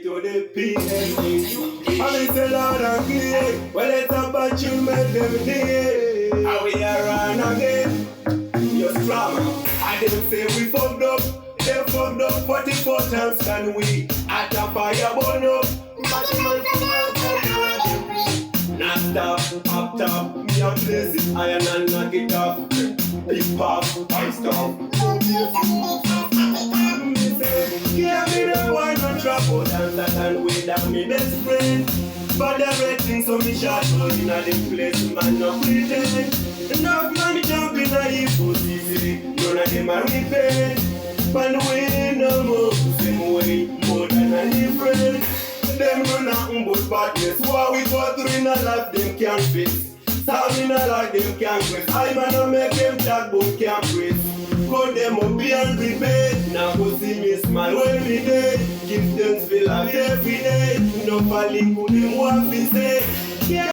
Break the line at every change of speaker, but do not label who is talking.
to the PND. I say loud and clear, well it's about you make them day. How we are run again, you're strong. I didn't say we fucked up, they fucked up 44 times than we. At a fire burn up, not stop, up top, me a blaze it, iron and knock it off. Hip hop, I stop. Give me the one no trouble, dance that and way down me best friend. But the rating so me shot out in a the place, man no pretend. Enough man jump in a hip pussy, none of them are repent. But we no more, same way, more than a different. Them run nothing but badness, what we go through in a life them can't fix. Some in a life them can't quit, I man no make them talk but can't breathe. Go them up and repay. Now go see me smile when we day. Give them feel like every day. No falling, put them what we say.